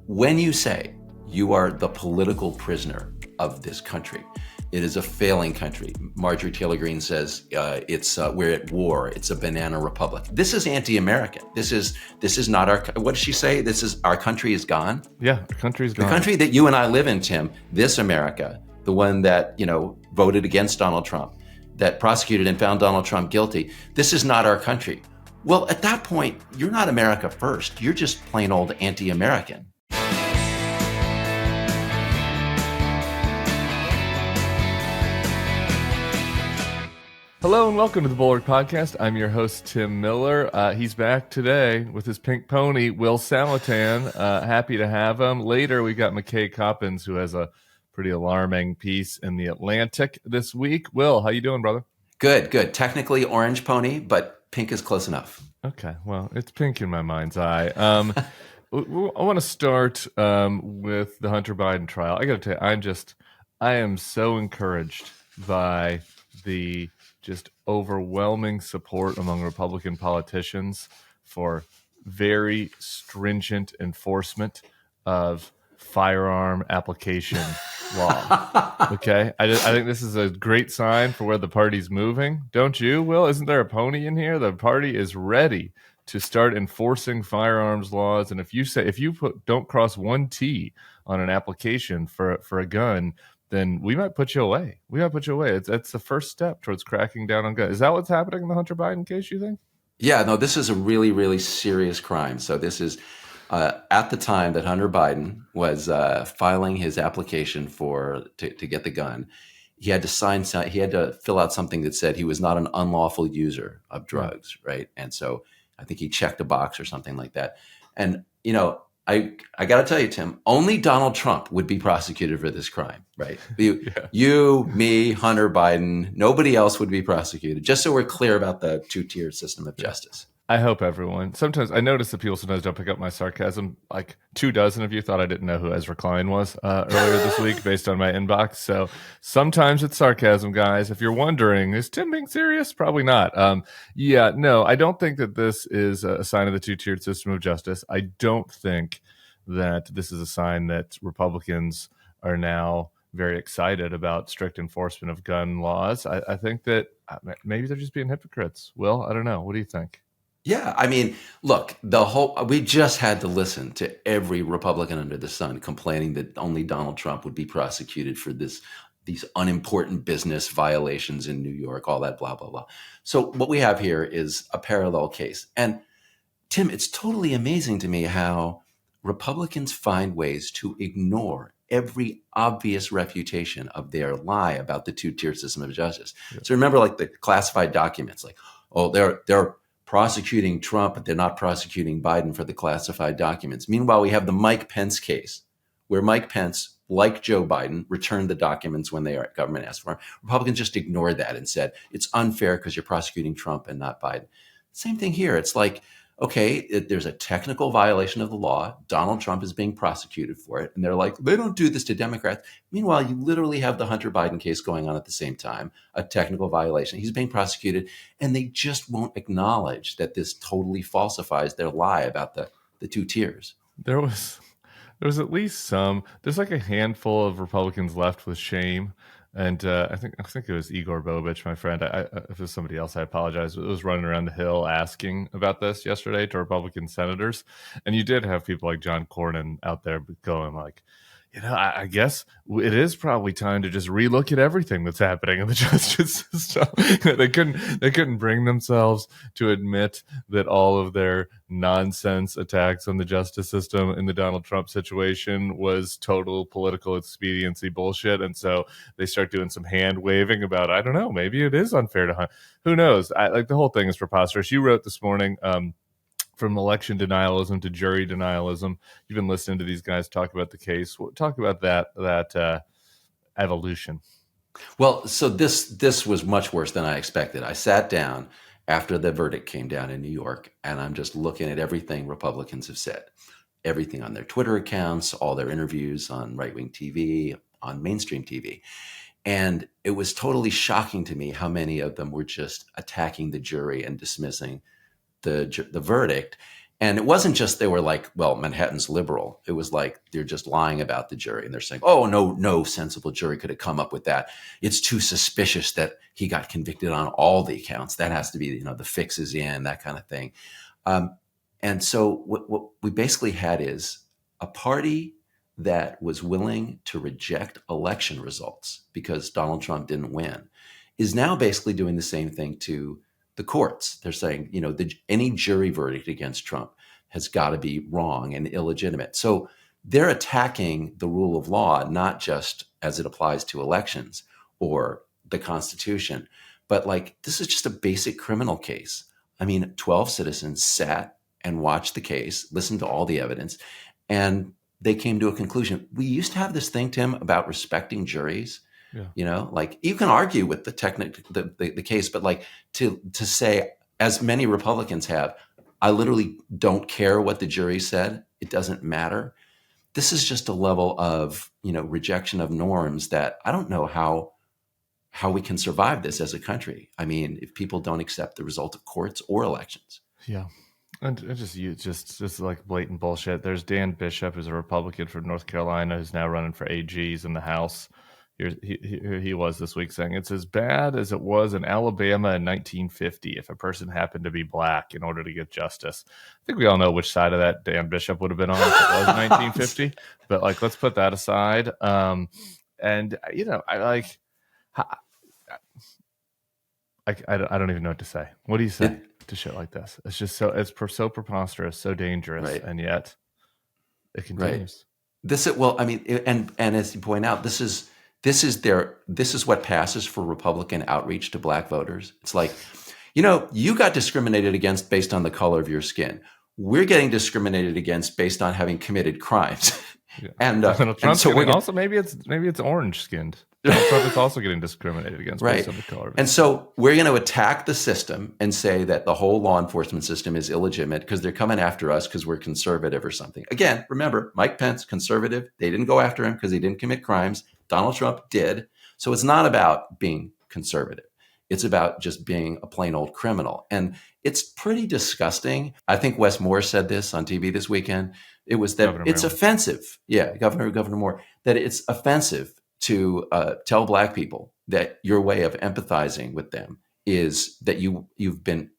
When you say you are the political prisoner of this country, it is a failing country. Marjorie Taylor Greene says we're at war. It's a banana republic. This is anti-American. This is not our. What does she say? This is our country is gone. Yeah, the country's gone. The country that you and I live in, Tim. This America, the one that voted against Donald Trump, that prosecuted and found Donald Trump guilty. This is not our country. Well, at that point, you're not America first. You're just plain old anti-American. Hello and welcome to the Bulwark Podcast. I'm your host, Tim Miller. He's back today with his pink pony, Will Saletan. Happy to have him. Later, we got McKay Coppins, who has a pretty alarming piece in The Atlantic this week. Will, how you doing, brother? Good. Technically orange pony, but pink is close enough. Okay, well, it's pink in my mind's eye. I want to start with the Hunter Biden trial. I got to tell you, I am so encouraged by the just overwhelming support among Republican politicians for very stringent enforcement of firearm application law. Okay, I think this is a great sign for where the party's moving. Don't you, Will? Isn't there a pony in here? The party is ready to start enforcing firearms laws. And if you don't cross one T on an application for a gun, then we might put you away. It's the first step towards cracking down on guns. Is that what's happening in the Hunter Biden case, you think? Yeah, no, this is a really, really serious crime. So this is at the time that Hunter Biden was filing his application to get the gun, he had to fill out something that said he was not an unlawful user of drugs, right? And so I think he checked a box or something like that. And, I got to tell you, Tim, only Donald Trump would be prosecuted for this crime, right? You, me, Hunter Biden, nobody else would be prosecuted, just so we're clear about the two-tier system of justice. I hope everyone. Sometimes I notice that people sometimes don't pick up my sarcasm. Like 24 of you thought I didn't know who Ezra Klein was earlier this week based on my inbox. So sometimes it's sarcasm, guys. If you're wondering, is Tim being serious? Probably not. I don't think that this is a sign of the two-tiered system of justice. I don't think that this is a sign that Republicans are now very excited about strict enforcement of gun laws. I think that maybe they're just being hypocrites. Will, I don't know. What do you think? Yeah, I mean, look, we just had to listen to every Republican under the sun complaining that only Donald Trump would be prosecuted for these unimportant business violations in New York, all that blah, blah, blah. So what we have here is a parallel case. And Tim, it's totally amazing to me how Republicans find ways to ignore every obvious refutation of their lie about the two-tier system of justice. Yeah. So remember, like the classified documents, like, oh, they're prosecuting Trump, but they're not prosecuting Biden for the classified documents. Meanwhile, we have the Mike Pence case, where Mike Pence, like Joe Biden, returned the documents when the government asked for them. Republicans just ignored that and said, it's unfair because you're prosecuting Trump and not Biden. Same thing here. It's like, okay, there's a technical violation of the law. Donald Trump is being prosecuted for it. And they're like, they don't do this to Democrats. Meanwhile, you literally have the Hunter Biden case going on at the same time, a technical violation. He's being prosecuted, and they just won't acknowledge that this totally falsifies their lie about the two tiers. There was at least there's like a handful of Republicans left with shame. And I think it was Igor Bobich, my friend. If it was somebody else, I apologize. But it was running around the Hill asking about this yesterday to Republican senators. And you did have people like John Cornyn out there going like, I guess it is probably time to just relook at everything that's happening in the justice system. They couldn't bring themselves to admit that all of their nonsense attacks on the justice system in the Donald Trump situation was total political expediency bullshit. And so they start doing some hand waving about, I don't know, maybe it is unfair to hunt. Who knows? The whole thing is preposterous. You wrote this morning, from election denialism to jury denialism. You've been listening to these guys talk about the case. Talk about that evolution. Well, so this was much worse than I expected. I sat down after the verdict came down in New York, and I'm just looking at everything Republicans have said, everything on their Twitter accounts, all their interviews on right-wing TV, on mainstream TV. And it was totally shocking to me how many of them were just attacking the jury and dismissing the verdict. And it wasn't just they were like, well, Manhattan's liberal. It was like they're just lying about the jury. And they're saying, oh, no sensible jury could have come up with that. It's too suspicious that he got convicted on all the accounts. That has to be, the fix is in, that kind of thing. And so what we basically had is a party that was willing to reject election results because Donald Trump didn't win is now basically doing the same thing to the courts. They're saying, any jury verdict against Trump has got to be wrong and illegitimate. So they're attacking the rule of law, not just as it applies to elections or the Constitution, but like this is just a basic criminal case. I mean, 12 citizens sat and watched the case, listened to all the evidence, and they came to a conclusion. We used to have this thing, Tim, about respecting juries. Yeah. Like you can argue with the case, but like to say, as many Republicans have, I literally don't care what the jury said. It doesn't matter. This is just a level of, rejection of norms that I don't know how we can survive this as a country. I mean, if people don't accept the result of courts or elections. Yeah. And just like blatant bullshit. There's Dan Bishop, who's a Republican from North Carolina, who's now running for AGs in the House. He was this week saying it's as bad as it was in Alabama in 1950 if a person happened to be black in order to get justice. I think we all know which side of that Dan Bishop would have been on if it was 1950. But like, let's put that aside. I don't even know what to say. What do you say to shit like this? It's just so preposterous, so dangerous, right. And yet it continues. Right. And as you point out, this is what passes for Republican outreach to black voters. It's like, you got discriminated against based on the color of your skin. We're getting discriminated against based on having committed crimes. Yeah. And so we're also maybe it's orange skinned. Trump is also getting discriminated against based on the color. And so we're going to attack the system and say that the whole law enforcement system is illegitimate because they're coming after us because we're conservative or something. Again, remember, Mike Pence, conservative. They didn't go after him because he didn't commit crimes. Donald Trump did. So it's not about being conservative. It's about just being a plain old criminal. And it's pretty disgusting. I think Wes Moore said this on TV this weekend. It was that it's offensive. Yeah, Governor Moore, that it's offensive to tell black people that your way of empathizing with them is that you've been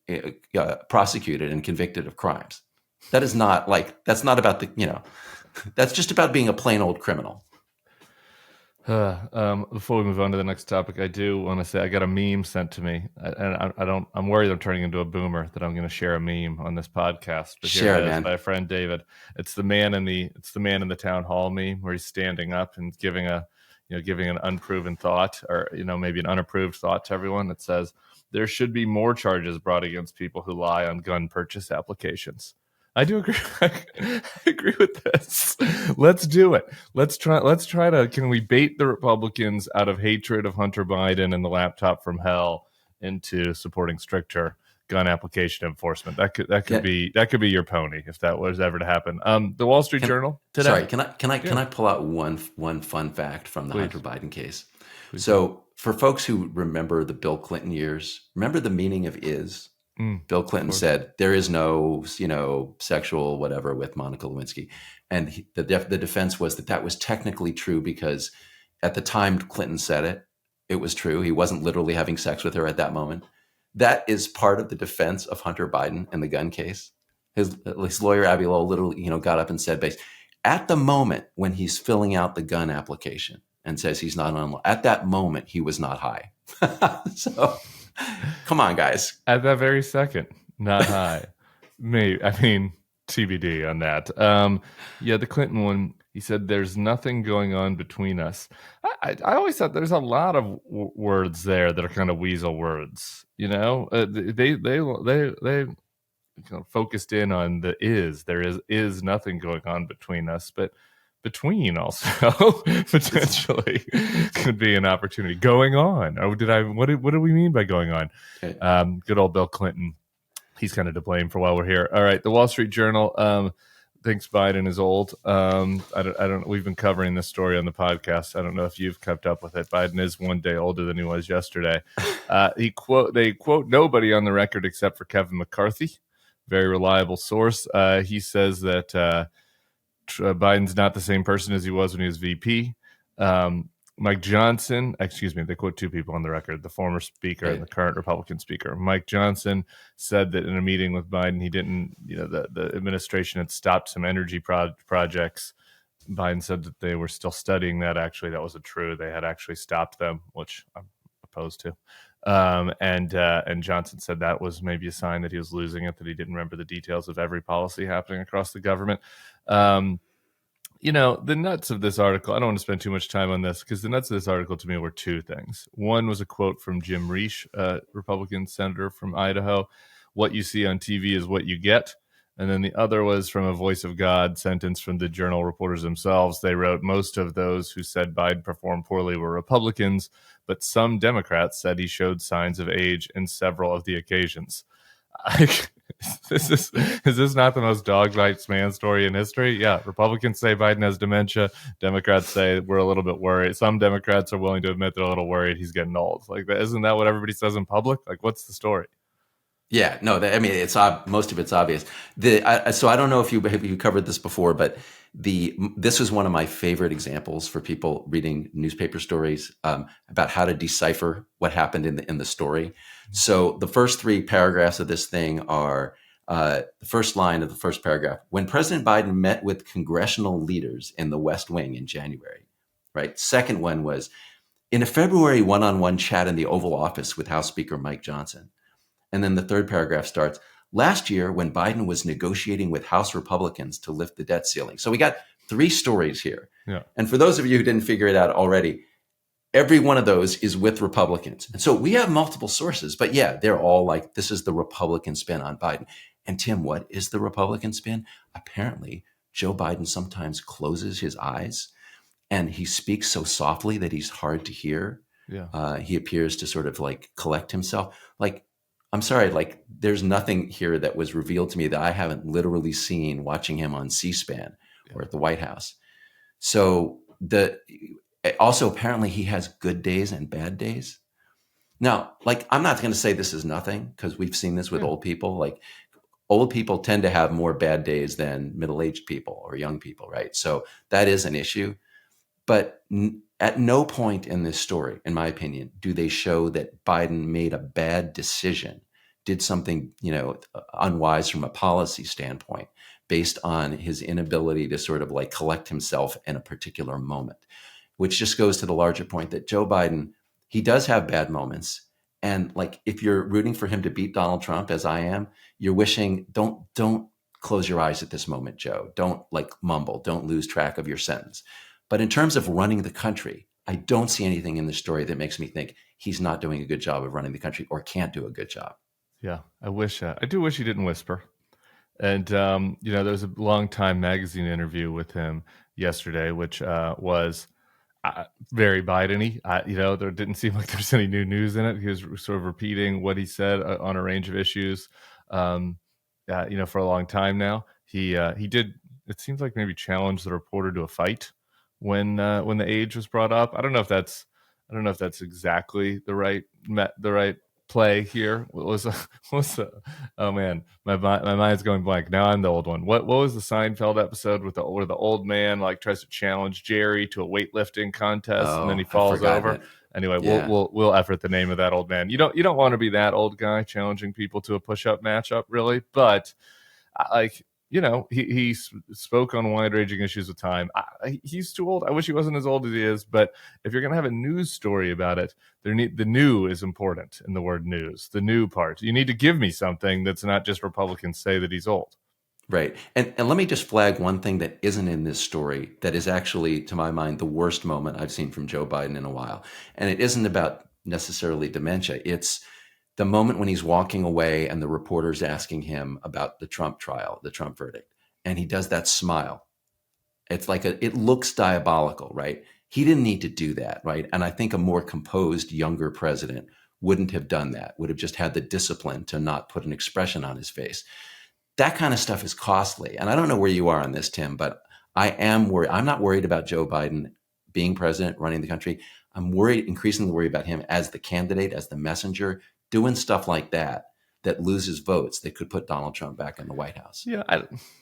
prosecuted and convicted of crimes. That is not that's not about that's just about being a plain old criminal. Before we move on to the next topic, I do want to say I got a meme sent to me, and I'm worried I'm turning into a boomer that I'm going to share a meme on this podcast. But here it is by a friend, David. It's the man in the town hall meme where he's standing up and giving an unproven thought or maybe an unapproved thought to everyone that says there should be more charges brought against people who lie on gun purchase applications. I do agree. I agree with this. Let's do it. Let's try to. Can we bait the Republicans out of hatred of Hunter Biden and the laptop from hell into supporting stricter gun application enforcement? That could be your pony if that was ever to happen. The Wall Street Journal today. Sorry, can I pull out one fun fact from the Hunter Biden case? Please. So for folks who remember the Bill Clinton years, remember the meaning of is. Bill Clinton said there is no, sexual whatever with Monica Lewinsky. And the defense was that was technically true because at the time Clinton said it was true. He wasn't literally having sex with her at that moment. That is part of the defense of Hunter Biden and the gun case. His lawyer, Abby Lowell, literally, got up and said, at the moment when he's filling out the gun application and says he's not on, at that moment, he was not high. So... Come on, guys. At that very second, not high. Maybe. TBD on that. The Clinton one, he said, there's nothing going on between us. I always thought there's a lot of words there that are kind of weasel words. They focused in on the is. There is nothing going on between us, but between also potentially could be an opportunity going on. Or what do we mean by going on? Okay. Good old Bill Clinton. He's kind of to blame for why we're here. All right. The Wall Street Journal thinks Biden is old. I don't. We've been covering this story on the podcast. I don't know if you've kept up with it. Biden is one day older than he was yesterday. They quote nobody on the record except for Kevin McCarthy. very reliable source. He says that Biden's not the same person as he was when he was VP. Mike Johnson, excuse me, they quote two people on the record, the former speaker and the current Republican speaker. Mike Johnson said that in a meeting with Biden, he didn't, the administration had stopped some energy projects. Biden said that they were still studying that. Actually, that wasn't true. They had actually stopped them, which I'm opposed to. And Johnson said that was maybe a sign that he was losing it, that he didn't remember the details of every policy happening across the government. The nuts of this article, I don't want to spend too much time on this because the nuts of this article to me were two things. One was a quote from Jim Risch, Republican senator from Idaho. What you see on TV is what you get. And then the other was from a voice of God sentence from the Journal reporters themselves. They wrote, most of those who said Biden performed poorly were Republicans, but some Democrats said he showed signs of age in several of the occasions. Is this not the most dog-fight man story in history? Yeah, Republicans say Biden has dementia. Democrats say we're a little bit worried. Some Democrats are willing to admit they're a little worried he's getting old. Like, isn't that what everybody says in public? Like, what's the story? Yeah, no, it's most of it's obvious. So I don't know if you covered this before, but this was one of my favorite examples for people reading newspaper stories about how to decipher what happened in the story. So the first three paragraphs of this thing are the first line of the first paragraph. When President Biden met with congressional leaders in the West Wing in January, right? Second one was in a February one-on-one chat in the Oval Office with House Speaker Mike Johnson. And then the third paragraph starts, last year when Biden was negotiating with House Republicans to lift the debt ceiling. So we got three stories here. Yeah. And for those of you who didn't figure it out already, every one of those is with Republicans. And so we have multiple sources, but yeah, they're all like, this is the Republican spin on Biden. And Tim, what is the Republican spin? Apparently, Joe Biden sometimes closes his eyes and he speaks so softly that he's hard to hear. Yeah. He appears to sort of like collect himself. Like, I'm sorry, like there's nothing here that was revealed to me that I haven't literally seen watching him on C-SPAN or at the White House. So also apparently he has good days and bad days. Now, like I'm not going to say this is nothing because we've seen this with old people. Like old people tend to have more bad days than middle-aged people or young people, right? So that is an issue. But at no point in this story, in my opinion, do they show that Biden made a bad decision, did something, unwise from a policy standpoint based on his inability to sort of like collect himself in a particular moment, which just goes to the larger point that Joe Biden, he does have bad moments. And like, if you're rooting for him to beat Donald Trump, as I am, you're wishing, don't close your eyes at this moment, Joe. Don't like mumble, don't lose track of your sentence. But in terms of running the country, I don't see anything in the story that makes me think he's not doing a good job of running the country or can't do a good job. Yeah, I do wish he didn't whisper. And, there was a long time magazine interview with him yesterday, which was very Biden-y. There didn't seem like there's any new news in it. He was sort of repeating what he said on a range of issues, for a long time now. He did, it seems like maybe challenge the reporter to a fight when the age was brought up. I don't know if that's exactly the right play here. Oh man, my mind's going blank. Now I'm the old one. What was the Seinfeld episode where the old man like tries to challenge Jerry to a weightlifting contest and then he falls over? Anyway, yeah. we'll effort the name of that old man. You don't want to be that old guy challenging people to a push-up matchup, really, but he spoke on wide-ranging issues of time. He's too old. I wish he wasn't as old as he is. But if you're going to have a news story about it, the new is important in the word news, the new part. You need to give me something that's not just Republicans say that he's old. Right. And let me just flag one thing that isn't in this story that is actually, to my mind, the worst moment I've seen from Joe Biden in a while. And it isn't about necessarily dementia. It's the moment when he's walking away and the reporter's asking him about the Trump trial, the Trump verdict, and he does that smile. It's like it looks diabolical, right? He didn't need to do that, right? And I think a more composed, younger president wouldn't have done that, would have just had the discipline to not put an expression on his face. That kind of stuff is costly. And I don't know where you are on this, Tim, but I am worried. I'm not worried about Joe Biden being president, running the country. I'm increasingly worried about him as the candidate, as the messenger, doing stuff like that that loses votes that could put Donald Trump back in the White House. Yeah,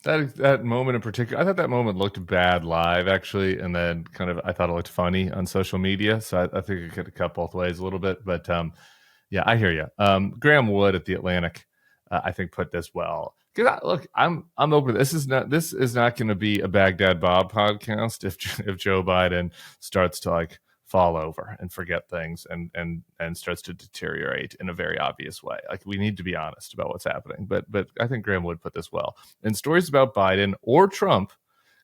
that moment in particular, I thought that moment looked bad live, actually, and then I thought it looked funny on social media. So I think it could cut both ways a little bit. But yeah, I hear you. Graham Wood at The Atlantic, I think, put this well. Look, I'm open. This is not going to be a Baghdad Bob podcast if Joe Biden starts to fall over and forget things and starts to deteriorate in a very obvious way. We need to be honest about what's happening. But I think Graham Wood put this well. In stories about Biden or Trump,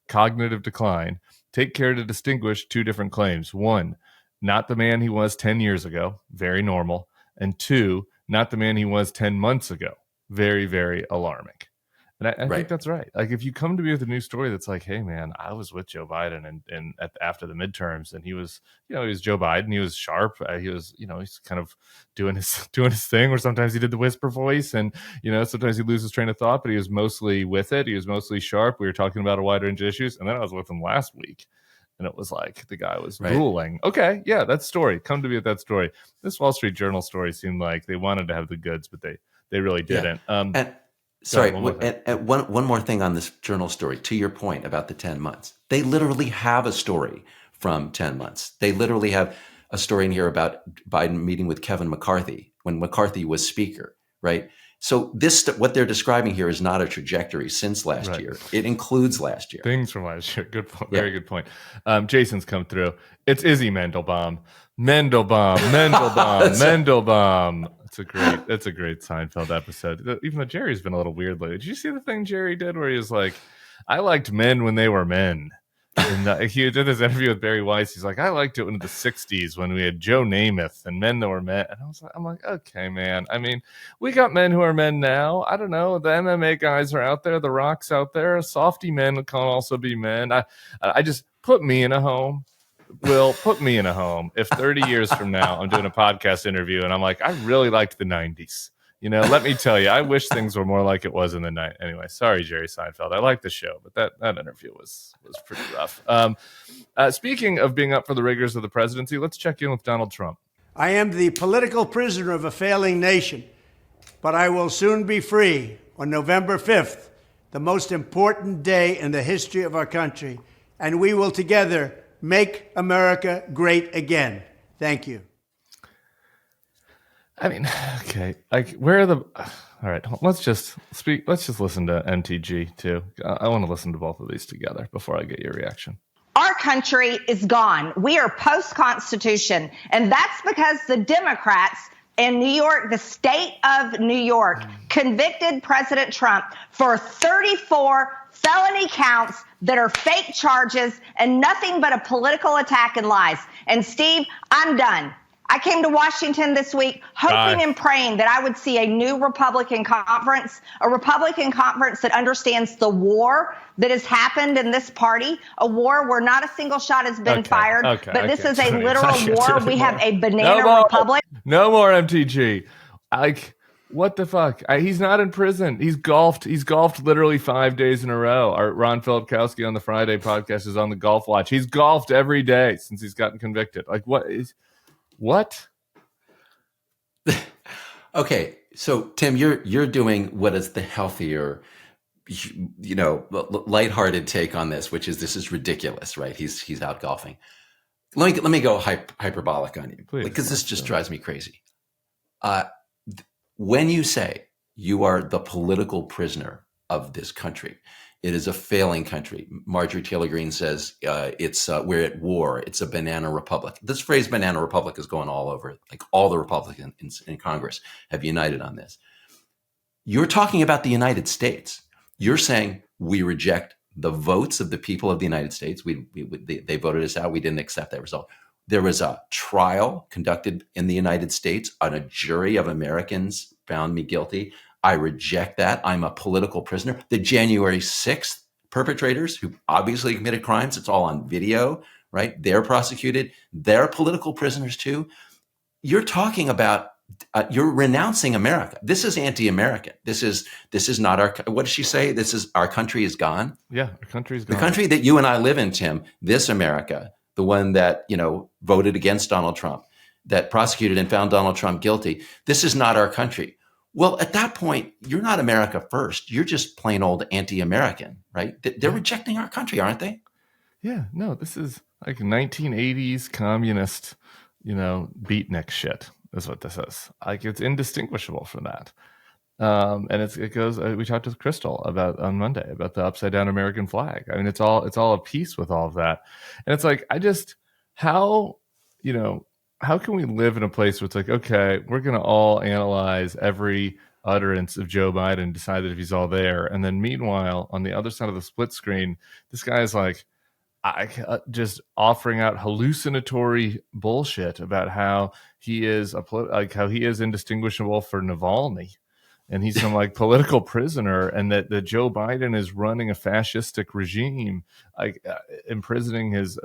cognitive decline, take care to distinguish two different claims. One, not the man he was 10 years ago, very normal. And two, not the man he was 10 months ago, very, very alarming. And I think that's right. If you come to me with a new story that's hey, man, I was with Joe Biden and after the midterms, and he was Joe Biden. He was sharp. He was, he's kind of doing his thing. Where sometimes he did the whisper voice, and sometimes he loses train of thought. But he was mostly with it. He was mostly sharp. We were talking about a wide range of issues, and then I was with him last week, and it was the guy was ruling. Okay, yeah, that story. Come to me with that story. This Wall Street Journal story seemed like they wanted to have the goods, but they really didn't. Yeah. Sorry, one more thing on this Journal story. To your point about the 10 months, they literally have a story from 10 months. They literally have a story in here about Biden meeting with Kevin McCarthy when McCarthy was speaker, right? So what they're describing here is not a trajectory since last year. It includes last year. Things from last year. Good point. Very good point. Jason's come through. It's Izzy Mendelbaum. Mendelbaum. That's a great Seinfeld episode. Even though Jerry's been a little weird lately. Did you see the thing Jerry did where he was I liked men when they were men? And he did this interview with Barry Weiss. He's I liked it in the 60s when we had Joe Namath and men that were men. And I'm okay, man. I mean, we got men who are men now. I don't know. The MMA guys are out there. The Rock's out there. Softy men can also be men. I just put me in a home. Will put me in a home if 30 years from now I'm doing a podcast interview and I'm I really liked the 90s. Let me tell you, I wish things were more like it was in the night. Anyway, sorry, Jerry Seinfeld. I like the show, but that interview was pretty rough. Speaking of being up for the rigors of the presidency, let's check in with Donald Trump. I am the political prisoner of a failing nation, but I will soon be free on November 5th, the most important day in the history of our country, and we will together make America great again. Thank you. I mean, okay. Where are the... All right, let's just listen to MTG too. I want to listen to both of these together before I get your reaction. Our country is gone. We are post-Constitution. And that's because the Democrats in New York, the state of New York, convicted President Trump for 34 felony counts that are fake charges and nothing but a political attack and lies. And Steve, I'm done. I came to Washington this week hoping and praying that I would see a new Republican conference, a Republican conference that understands the war that has happened in this party, a war where not a single shot has been fired, but this is a literal war. We have a banana republic. No more MTG. What the fuck? He's not in prison. He's golfed. He's golfed literally 5 days in a row. Our Ron Filipkowski on the Friday podcast is on the golf watch. He's golfed every day since he's gotten convicted. What? Okay, so Tim, you're doing what is the healthier, lighthearted take on this, which is ridiculous, right? He's out golfing. Let me go hyperbolic on you, because this just drives me crazy. When you say you are the political prisoner of this country, it is a failing country. Marjorie Taylor Greene says we're at war. It's a banana republic. This phrase banana republic is going all over. All the Republicans in Congress have united on this. You're talking about the United States. You're saying we reject the votes of the people of the United States. They voted us out. We didn't accept that result. There was a trial conducted in the United States on a jury of Americans found me guilty. I reject that. I'm a political prisoner. The January 6th perpetrators who obviously committed crimes, it's all on video, right? They're prosecuted. They're political prisoners too. You're talking about, you're renouncing America. This is anti-American. This is not our, what does she say? This is, our country is gone. Yeah, our country is gone. The country that you and I live in, Tim, this America, the one that, voted against Donald Trump, that prosecuted and found Donald Trump guilty. This is not our country. Well, at that point, you're not America first. You're just plain old anti-American, right? They're rejecting our country, aren't they? Yeah, no, this is like 1980s communist, beatnik shit is what this is. Like, it's indistinguishable from that. And it goes. We talked with Crystal about on Monday about the upside down American flag. I mean, it's all a piece with all of that. And it's like, how can we live in a place where it's like, okay, we're going to all analyze every utterance of Joe Biden, decide that if he's all there, and then meanwhile on the other side of the split screen, this guy is like, just offering out hallucinatory bullshit about how he is how he is indistinguishable for Navalny, and he's some like political prisoner, and that Joe Biden is running a fascistic regime, imprisoning his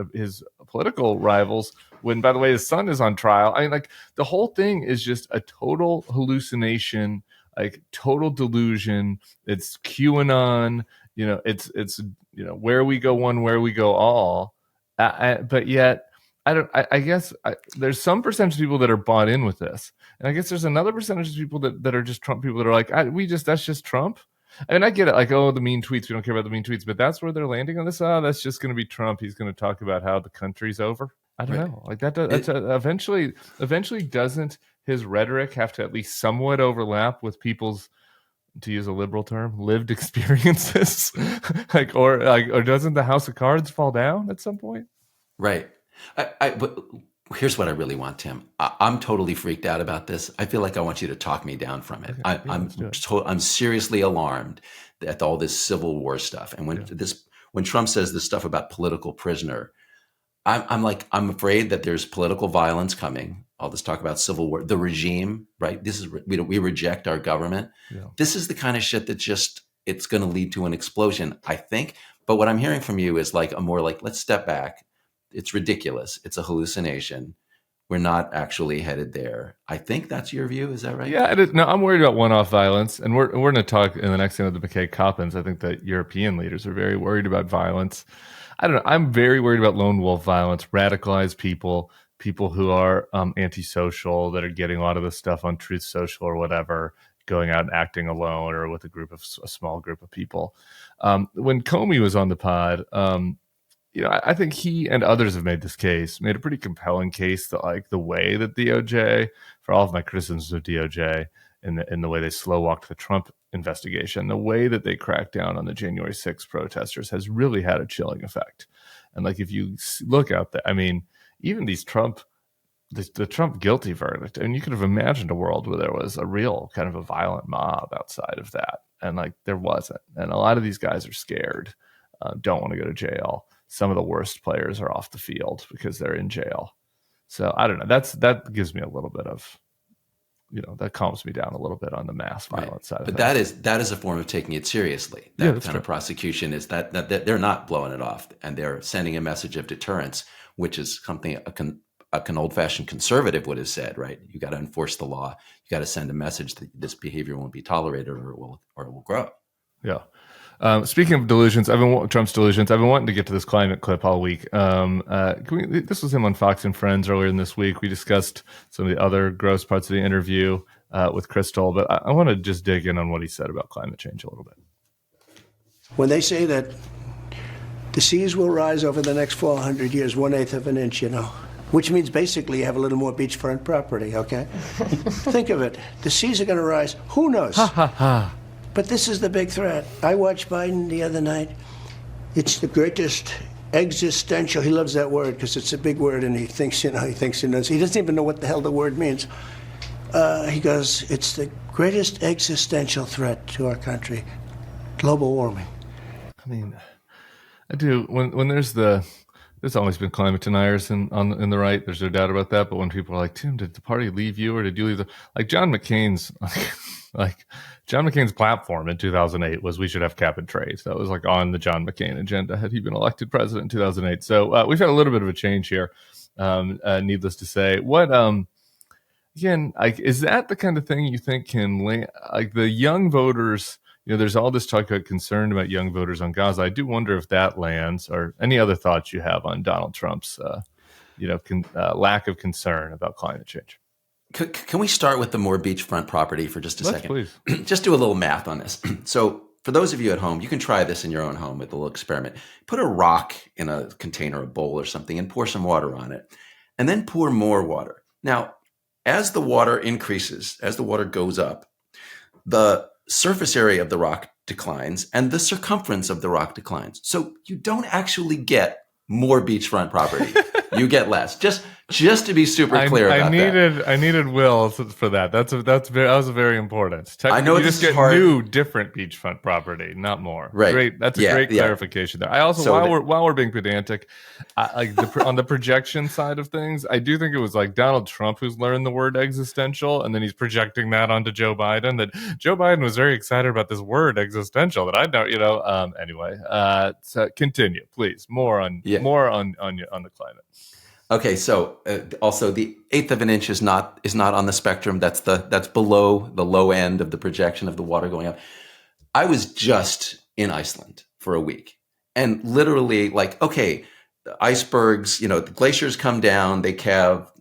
political rivals. When, by the way, his son is on trial. I mean, like, the whole thing is just a total hallucination, like total delusion. It's QAnon. It's where we go one, where we go all. But yet, I guess there's some percentage of people that are bought in with this, and I guess there's another percentage of people that are just Trump people that are like, that's just Trump. I mean, I get it, like, oh, the mean tweets, we don't care about the mean tweets, but that's where they're landing on this. That's just going to be Trump. He's going to talk about how the country's over. I don't know, like eventually doesn't his rhetoric have to at least somewhat overlap with people's, to use a liberal term, lived experiences? or doesn't the house of cards fall down at some point? Right. But here's what I really want, Tim. I'm totally freaked out about this. I feel like I want you to talk me down from it. Okay, I'm seriously alarmed at all this Civil War stuff. And when Trump says this stuff about political prisoner, I'm afraid that there's political violence coming. All this talk about Civil War, the regime, right? We reject our government. Yeah. This is the kind of shit that it's going to lead to an explosion, I think. But what I'm hearing from you is like let's step back. It's ridiculous. It's a hallucination. We're not actually headed there. I think that's your view. Is that right? Yeah, it is. No, I'm worried about one-off violence, and we're going to talk in the next thing with the McKay Coppins. I think that European leaders are very worried about violence. I don't know. I'm very worried about lone wolf violence, radicalized people who are antisocial, that are getting a lot of this stuff on Truth Social or whatever, going out and acting alone or with a small group of people. When Comey was on the pod, I think he and others have made a pretty compelling case that, like, the way that DOJ, for all of my criticisms of DOJ in the way they slow walked the Trump investigation, the way that they cracked down on the January 6th protesters has really had a chilling effect. And like, if you look out there, I mean, even the Trump guilty verdict, and you could have imagined a world where there was a real kind of a violent mob outside of that. And like, there wasn't. And a lot of these guys are scared, don't want to go to jail. Some of the worst players are off the field because they're in jail. So I don't know. That gives me a little bit of, that calms me down a little bit on the mass violence side. But that is a form of taking it seriously. That kind of prosecution is that they're not blowing it off, and they're sending a message of deterrence, which is something an old-fashioned conservative would have said, right? You got to enforce the law. You got to send a message that this behavior won't be tolerated or it will grow. Yeah. Speaking of delusions, Trump's delusions, I've been wanting to get to this climate clip all week. This was him on Fox and Friends earlier in this week. We discussed some of the other gross parts of the interview with Crystal, but I want to just dig in on what he said about climate change a little bit. When they say that the seas will rise over the next 400 years, 1/8 of an inch, which means basically you have a little more beachfront property, okay? Think of it. The seas are going to rise. Who knows? Ha, ha, ha. But this is the big threat. I watched Biden the other night. It's the greatest existential. He loves that word because it's a big word, and he thinks he knows. He doesn't even know what the hell the word means. He goes, it's the greatest existential threat to our country, global warming. I mean, I do. When there's always been climate deniers in the right. There's no doubt about that. But when people are like, Tim, did the party leave you, or did you leave like John McCain's John McCain's platform in 2008 was we should have cap and trade. That was like on the John McCain agenda had he been elected president in 2008. So we've had a little bit of a change here. Needless to say, what again, like, is that the kind of thing you think can like the young voters? There's all this talk about concern about young voters on Gaza. I do wonder if that lands, or any other thoughts you have on Donald Trump's, lack of concern about climate change. Can we start with the more beachfront property for just a second? Please. Just do a little math on this. So for those of you at home, you can try this in your own home with a little experiment. Put a rock in a container, a bowl or something, and pour some water on it. And then pour more water. Now, as the water increases, as the water goes up, the surface area of the rock declines and the circumference of the rock declines. So you don't actually get more beachfront property. You get less. Just to be super clear about that. I needed Will for that. That was very important. I know you just get new, different beachfront property, not more. Right. Great. That's a great clarification there. I also, while we're being pedantic, on the projection side of things, I do think it was like Donald Trump who's learned the word existential, and then he's projecting that onto Joe Biden. That Joe Biden was very excited about this word existential. That I don't, anyway. So continue, please. More on the climate. Okay, so also the eighth of an inch is not on the spectrum. That's below the low end of the projection of the water going up. I was just in Iceland for a week, and literally, the icebergs, the glaciers come down, they calve,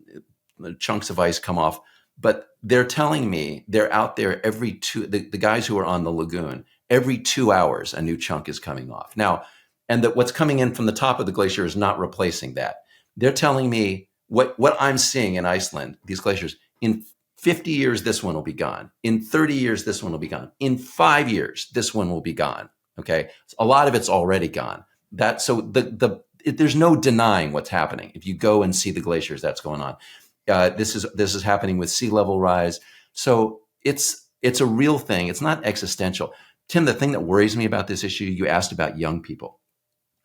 chunks of ice come off, but they're telling me they're out there the guys who are on the lagoon, every 2 hours a new chunk is coming off now, and that what's coming in from the top of the glacier is not replacing that. They're telling me what I'm seeing in Iceland, these glaciers, in 50 years, this one will be gone. In 30 years, this one will be gone. In 5 years, this one will be gone. Okay. A lot of it's already gone. There's no denying what's happening. If you go and see the glaciers, that's going on. This is happening with sea level rise. So it's a real thing. It's not existential. Tim, the thing that worries me about this issue, you asked about young people.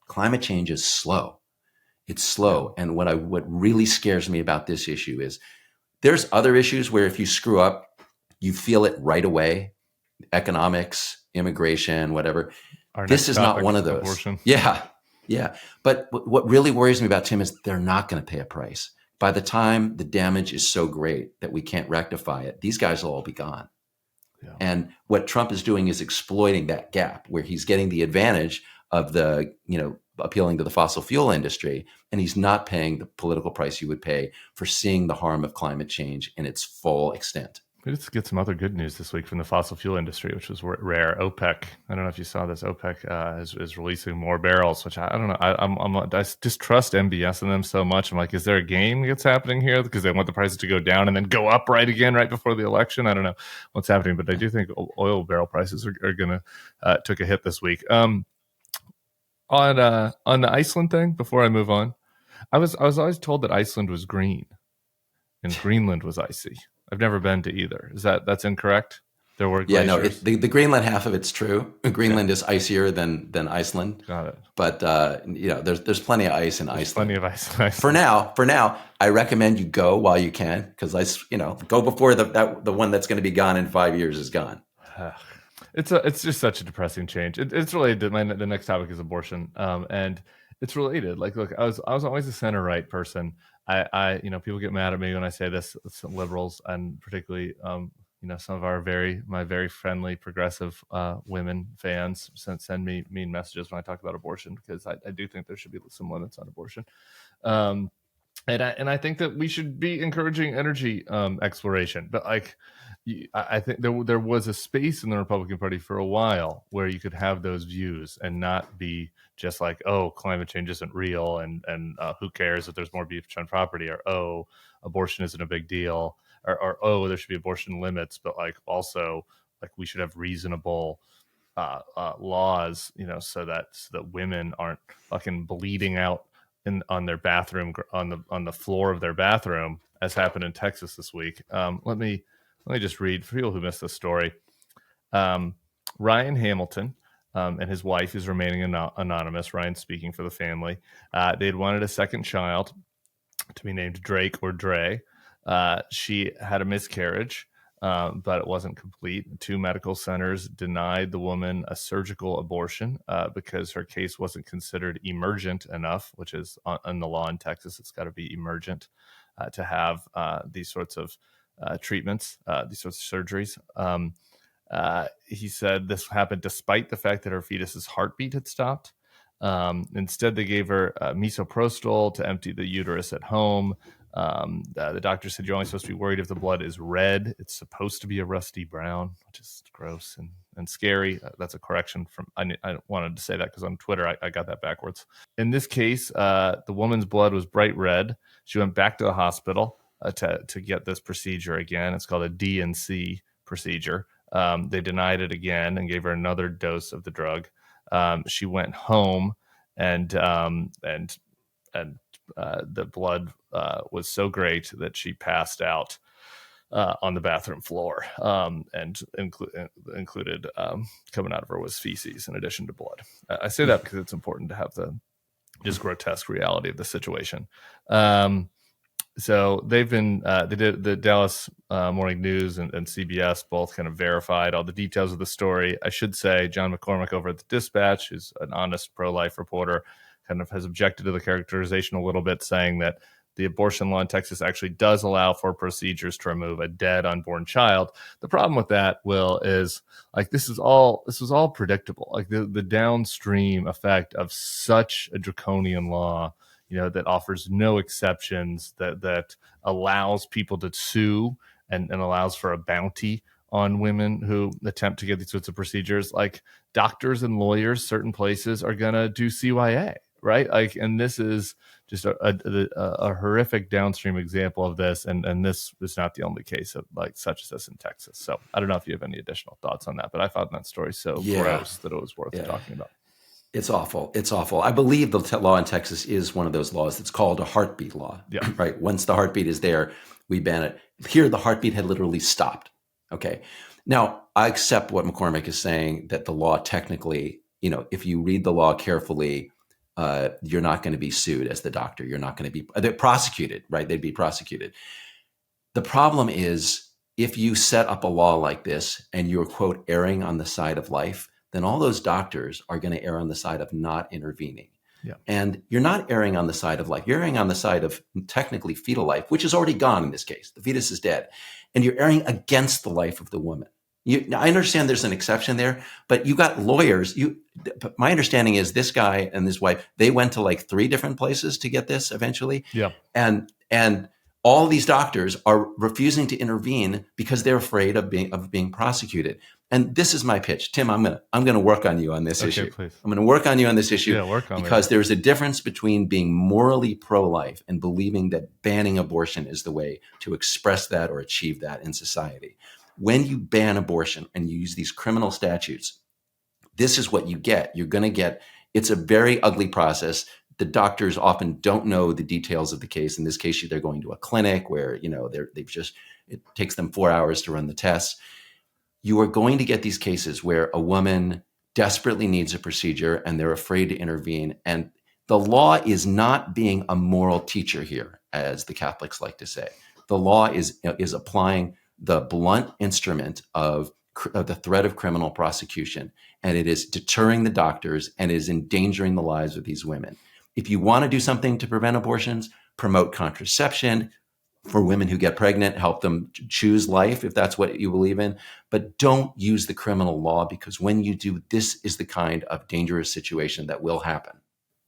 Climate change is slow. It's slow. And what really scares me about this issue is there's other issues where if you screw up, you feel it right away. Economics, immigration, whatever. This is not one of those. Abortion. Yeah. But what really worries me about Tim is they're not going to pay a price. By the time the damage is so great that we can't rectify it, these guys will all be gone. Yeah. And what Trump is doing is exploiting that gap where he's getting the advantage of the, appealing to the fossil fuel industry, and he's not paying the political price you would pay for seeing the harm of climate change in its full extent. We just get some other good news this week from the fossil fuel industry, which was rare. OPEC, I don't know if you saw this. OPEC is releasing more barrels, which I don't know. I just trust MBS in them so much. I'm like, is there a game that's happening here because they want the prices to go down and then go up right before the election? I don't know what's happening, but I do think oil barrel prices are going to took a hit this week. On the Iceland thing, before I move on, I was always told that Iceland was green and Greenland was icy. I've never been to either. That's incorrect? There were glaciers. The Greenland half of it's true. Greenland is icier than Iceland. Got it. But there's plenty of ice in Iceland. Plenty of ice in Iceland. For now, I recommend you go while you can, because go before the one that's going to be gone in 5 years is gone. It's just such a depressing change. It's related to the next topic is abortion, and it's related. Like, look, I was always a center right person. I people get mad at me when I say this. Some liberals and particularly some of my very friendly progressive women fans send me mean messages when I talk about abortion, because I do think there should be some limits on abortion. And I think that we should be encouraging energy exploration, but I think there was a space in the Republican Party for a while where you could have those views and not be just like, oh, climate change isn't real, and who cares if there's more beachfront property, or oh, abortion isn't a big deal, or oh, there should be abortion limits, but also we should have reasonable laws, so that women aren't fucking bleeding out on their bathroom on the floor of their bathroom, as happened in Texas this week. Let me just read for people who missed this story. Ryan Hamilton and his wife is remaining anonymous. Ryan speaking for the family. They'd wanted a second child to be named Drake or Dre. She had a miscarriage, but it wasn't complete. 2 medical centers denied the woman a surgical abortion because her case wasn't considered emergent enough, which is on the law in Texas. It's got to be emergent to have these sorts of treatments, these sorts of surgeries. He said this happened despite the fact that her fetus's heartbeat had stopped. Instead, they gave her misoprostol to empty the uterus at home. The doctor said you're only supposed to be worried if the blood is red. It's supposed to be a rusty brown, which is gross and scary. That's a correction from I wanted to say that because on Twitter I got that backwards. In this case, the woman's blood was bright red. She went back to the hospital to get this procedure again. It's called a D&C procedure. They denied it again and gave her another dose of the drug. She went home and the blood was so great that she passed out on the bathroom floor, and included coming out of her was feces in addition to blood. I say that because it's important to have the just grotesque reality of the situation. So they've been, they did the Dallas Morning News and CBS both kind of verified all the details of the story. I should say John McCormick over at the Dispatch, who's an honest pro-life reporter, kind of has objected to the characterization a little bit, saying that the abortion law in Texas actually does allow for procedures to remove a dead unborn child. The problem with that, Will, is like this was all predictable. Like the downstream effect of such a draconian law, that offers no exceptions, that allows people to sue and allows for a bounty on women who attempt to get these sorts of procedures. Like doctors and lawyers, certain places are going to do CYA, right? Like, and this is just a horrific downstream example of this. And this is not the only case of like such as this in Texas. So I don't know if you have any additional thoughts on that, but I found that story so gross that it was worth talking about. It's awful. It's awful. I believe the law in Texas is one of those laws that's called a heartbeat law. Yeah. Right. Once the heartbeat is there, we ban it. Here, the heartbeat had literally stopped. Okay. Now, I accept what McCormick is saying, that the law technically, if you read the law carefully, you're not going to be sued as the doctor. You're not going to be they're prosecuted, right? They'd be prosecuted. The problem is if you set up a law like this and you're, quote, erring on the side of life, then all those doctors are going to err on the side of not intervening. Yeah. And you're not erring on the side of life. You're erring on the side of technically fetal life, which is already gone in this case. The fetus is dead. And you're erring against the life of the woman. I understand there's an exception there, but you got lawyers. My understanding is this guy and his wife, they went to like 3 different places to get this eventually. Yeah. And all these doctors are refusing to intervene because they're afraid of being prosecuted. And this is my pitch, Tim. I'm gonna work on you on this issue. Please. I'm gonna work on you on this issue because there's a difference between being morally pro-life and believing that banning abortion is the way to express that or achieve that in society. When you ban abortion and you use these criminal statutes, this is what you get. You're gonna get. It's a very ugly process. The doctors often don't know the details of the case. In this case, they're going to a clinic where it takes them 4 hours to run the tests. You are going to get these cases where a woman desperately needs a procedure and they're afraid to intervene. And the law is not being a moral teacher here, as the Catholics like to say. The law is applying the blunt instrument of the threat of criminal prosecution, and it is deterring the doctors and is endangering the lives of these women. If you want to do something to prevent abortions, promote contraception for women who get pregnant, help them choose life if that's what you believe in, but don't use the criminal law, because when you do, this is the kind of dangerous situation that will happen.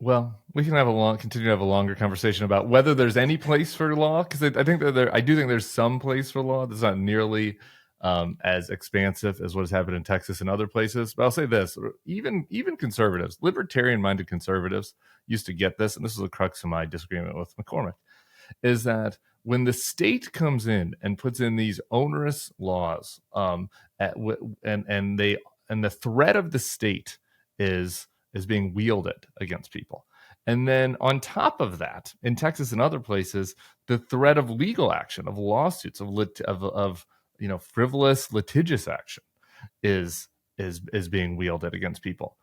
Well, we can continue to have a longer conversation about whether there's any place for law, because I think I do think there's some place for law that's not nearly as expansive as what has happened in Texas and other places. But I'll say this, even conservatives, libertarian-minded conservatives used to get this, and this is the crux of my disagreement with McCormick, is that when the state comes in and puts in these onerous laws, and the threat of the state is being wielded against people. And then on top of that, in Texas and other places, the threat of legal action, of lawsuits, of frivolous litigious action is being wielded against people.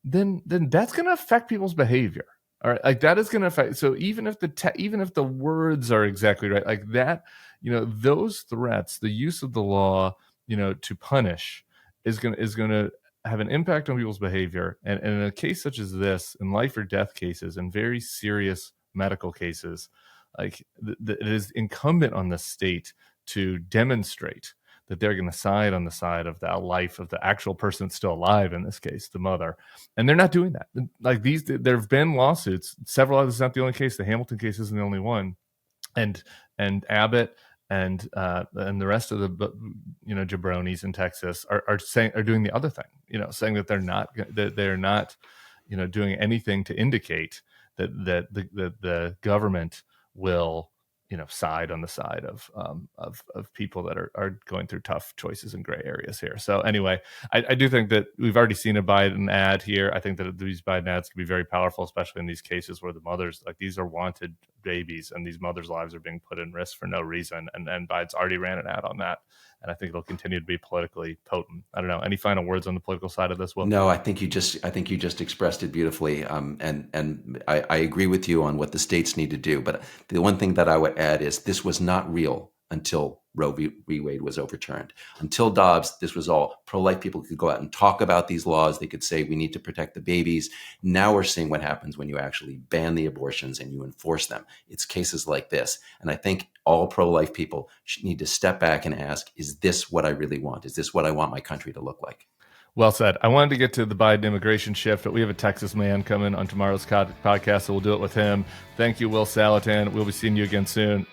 Then that's going to affect people's behavior. All right, like that is going to affect. So even if the words are exactly right, like that, those threats, the use of the law, to punish is going to have an impact on people's behavior. And in a case such as this, in life or death cases, and very serious medical cases, like it is incumbent on the state to demonstrate that they're going to side on the side of the life of the actual person still alive, in this case, the mother. And they're not doing that. Like there have been lawsuits, several others, it's not the only case. The Hamilton case isn't the only one, and Abbott and the rest of the jabronis in Texas are doing the other thing, saying that they're not doing anything to indicate that the government will side on the side of people that are going through tough choices and gray areas here. So anyway, I do think that we've already seen a Biden ad here. I think that these Biden ads can be very powerful, especially in these cases where the mothers, like, these are wanted babies and these mothers' lives are being put in risk for no reason. And Biden's already ran an ad on that. And I think it'll continue to be politically potent. I don't know. Any final words on the political side of this, Will? No, I think you just expressed it beautifully. And I agree with you on what the states need to do. But the one thing that I would add is this was not real until Roe v. Wade was overturned. Until Dobbs, this was all pro-life people could go out and talk about these laws. They could say we need to protect the babies. Now we're seeing what happens when you actually ban the abortions and you enforce them. It's cases like this. And I think all pro-life people need to step back and ask, is this what I really want? Is this what I want my country to look like? Well said. I wanted to get to the Biden immigration shift, but we have a Texas man coming on tomorrow's podcast, so we'll do it with him. Thank you, Will Saletan. We'll be seeing you again soon.